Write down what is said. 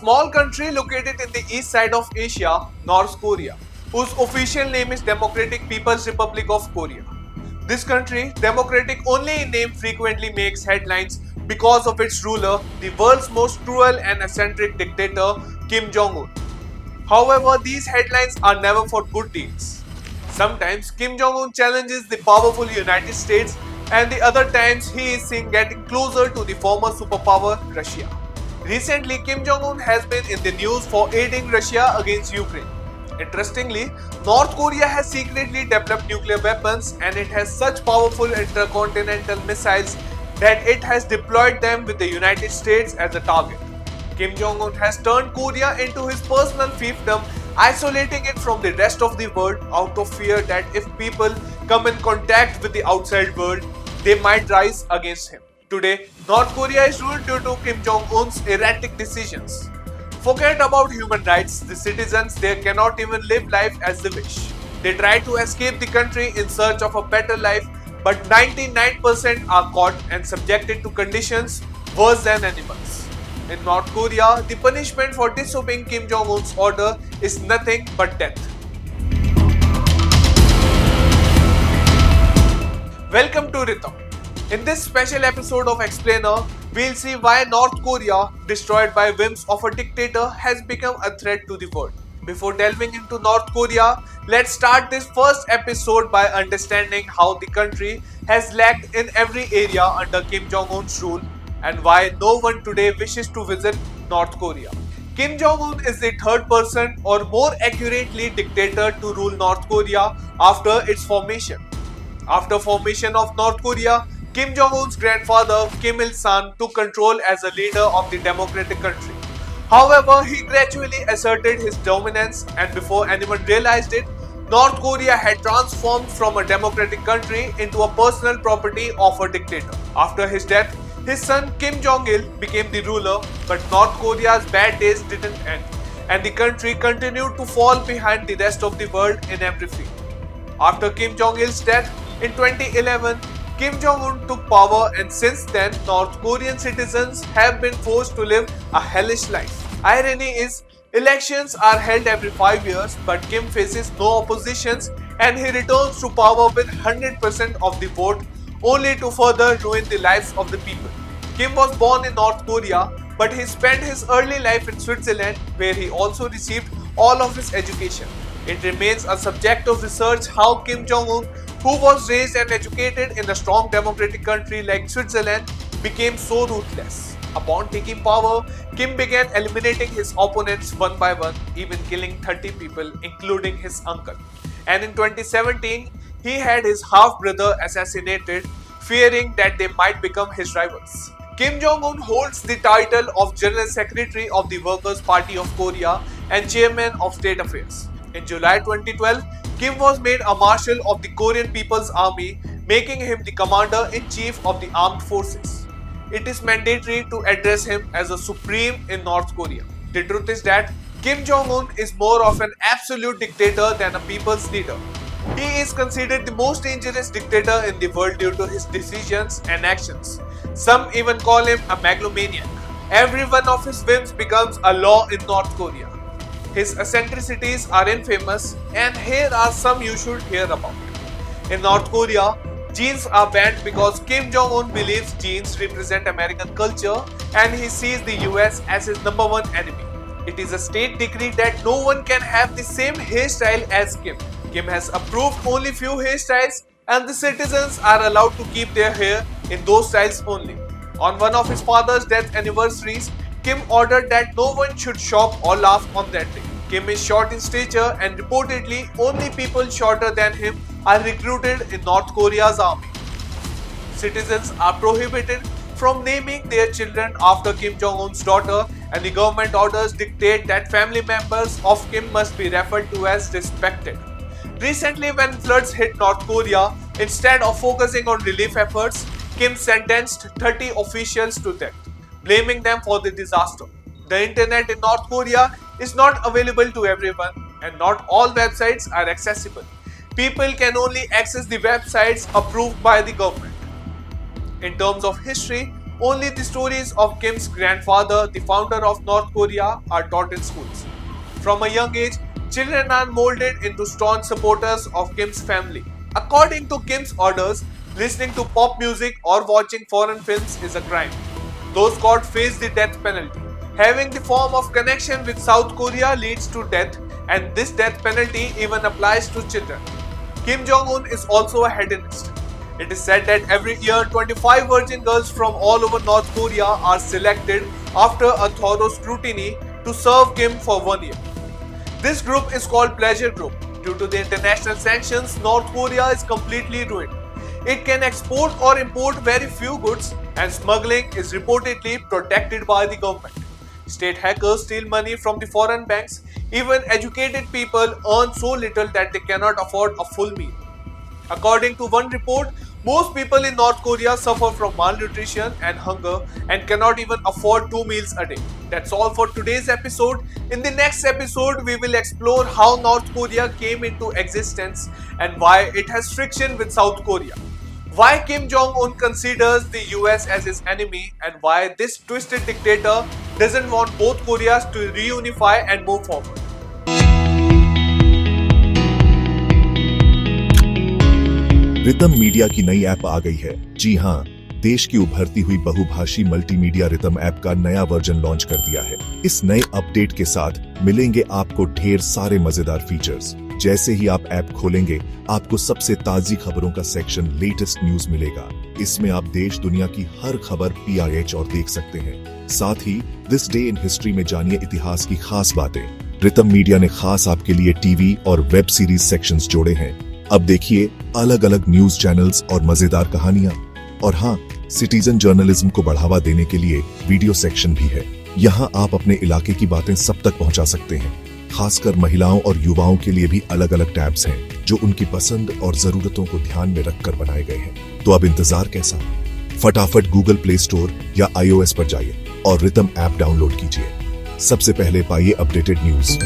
small country located in the east side of Asia, North Korea, whose official name is Democratic People's Republic of Korea. This country, democratic only in name, frequently makes headlines because of its ruler, the world's most cruel and eccentric dictator, Kim Jong-un. However, these headlines are never for good deeds. Sometimes Kim Jong-un challenges the powerful United States, and the other times he is seen getting closer to the former superpower Russia. Recently, Kim Jong-un has been in the news for aiding Russia against Ukraine. Interestingly, North Korea has secretly developed nuclear weapons, and it has such powerful intercontinental missiles that it has deployed them with the United States as a target. Kim Jong-un has turned Korea into his personal fiefdom, isolating it from the rest of the world out of fear that if people come in contact with the outside world, they might rise against him. Today, North Korea is ruled due to Kim Jong-un's erratic decisions. Forget about human rights, the citizens there cannot even live life as they wish. They try to escape the country in search of a better life, but 99% are caught and subjected to conditions worse than animals. In North Korea, the punishment for disobeying Kim Jong-un's order is nothing but death. Welcome to Ritam. In this special episode of Explainer, we'll see why North Korea, destroyed by whims of a dictator, has become a threat to the world. Before delving into North Korea, let's start this first episode by understanding how the country has lacked in every area under Kim Jong-un's rule and why no one today wishes to visit North Korea. Kim Jong-un is the third person, or more accurately dictator, to rule North Korea after its formation. After formation of North Korea, Kim Jong-un's grandfather Kim Il-sung took control as a leader of the democratic country. However, he gradually asserted his dominance, and before anyone realized it, North Korea had transformed from a democratic country into a personal property of a dictator. After his death, his son Kim Jong-il became the ruler, but North Korea's bad days didn't end, and the country continued to fall behind the rest of the world in every field. After Kim Jong-il's death in 2011, Kim Jong-un took power, and since then, North Korean citizens have been forced to live a hellish life. Irony is, elections are held every 5 years, but Kim faces no oppositions and he returns to power with 100% of the vote, only to further ruin the lives of the people. Kim was born in North Korea, but he spent his early life in Switzerland, where he also received all of his education. It remains a subject of research how Kim Jong-un, who was raised and educated in a strong democratic country like Switzerland, became so ruthless. Upon taking power, Kim began eliminating his opponents one by one, even killing 30 people, including his uncle. And in 2017, he had his half-brother assassinated, fearing that they might become his rivals. Kim Jong-un holds the title of General Secretary of the Workers' Party of Korea and Chairman of State Affairs. In July 2012, Kim was made a Marshal of the Korean People's Army, making him the Commander-in-Chief of the Armed Forces. It is mandatory to address him as a Supreme in North Korea. The truth is that Kim Jong-un is more of an absolute dictator than a people's leader. He is considered the most dangerous dictator in the world due to his decisions and actions. Some even call him a megalomaniac. Every one of his whims becomes a law in North Korea. His eccentricities are infamous, and here are some you should hear about. In North Korea, jeans are banned because Kim Jong-un believes jeans represent American culture and he sees the US as his number one enemy. It is a state decree that no one can have the same hairstyle as Kim. Kim has approved only few hairstyles, and the citizens are allowed to keep their hair in those styles only. On one of his father's death anniversaries, Kim ordered that no one should shop or laugh on that day. Kim is short in stature, and reportedly only people shorter than him are recruited in North Korea's army. Citizens are prohibited from naming their children after Kim Jong-un's daughter, and the government orders dictate that family members of Kim must be referred to as respected. Recently, when floods hit North Korea, instead of focusing on relief efforts, Kim sentenced 30 officials to death, blaming them for the disaster. The internet in North Korea is not available to everyone, and not all websites are accessible. People can only access the websites approved by the government. In terms of history, only the stories of Kim's grandfather, the founder of North Korea, are taught in schools. From a young age, children are molded into staunch supporters of Kim's family. According to Kim's orders, listening to pop music or watching foreign films is a crime. Those caught face the death penalty. Having the form of connection with South Korea leads to death, and this death penalty even applies to children. Kim Jong-un is also a hedonist. It is said that every year 25 virgin girls from all over North Korea are selected after a thorough scrutiny to serve Kim for 1 year. This group is called Pleasure Group. Due to the international sanctions, North Korea is completely ruined. It can export or import very few goods, and smuggling is reportedly protected by the government. State hackers steal money from the foreign banks. Even educated people earn so little that they cannot afford a full meal. According to one report, most people in North Korea suffer from malnutrition and hunger and cannot even afford 2 meals a day. That's all for today's episode. In the next episode, we will explore how North Korea came into existence and why it has friction with South Korea. Why Kim Jong-un considers the US as his enemy, and why this twisted dictator doesn't want both Koreas to reunify and move forward. Ritam media की नई app आ गई है। जी हाँ, देश की उभरती हुई बहुभाषी मल्टीमीडिया रितम ऐप का नया वर्जन लॉन्च कर दिया है। इस नए अपडेट के साथ मिलेंगे आपको ढेर सारे मजेदार फीचर्स। जैसे ही आप ऐप खोलेंगे, आपको सबसे ताजी खबरों का सेक्शन लेटेस्ट न्यूज मिलेगा। इसमें आप देश दुनिया की हर खबर PIH और देख सकते हैं। साथ ही दिस डे इन हिस्ट्री में जानिए इतिहास की खास बातें। रितम मीडिया ने खास आपके लिए टीवी और वेब सीरीज सेक्शंस जोड़े हैं। अब देखिए अलग अलग न्यूज चैनल्स और मजेदार कहानियां। और हाँ, सिटीजन जर्नलिज्म को बढ़ावा देने के लिए वीडियो सेक्शन भी है। यहाँ आप अपने इलाके की बातें सब तक पहुँचा सकते हैं। खासकर महिलाओं और युवाओं के लिए भी अलग अलग टैब्स हैं, जो उनकी पसंद और जरूरतों को ध्यान में रखकर बनाए गए हैं। तो अब इंतजार कैसा? फटाफट गूगल प्ले स्टोर या iOS पर जाइए और रितम ऐप डाउनलोड कीजिए। सबसे पहले पाइए अपडेटेड न्यूज।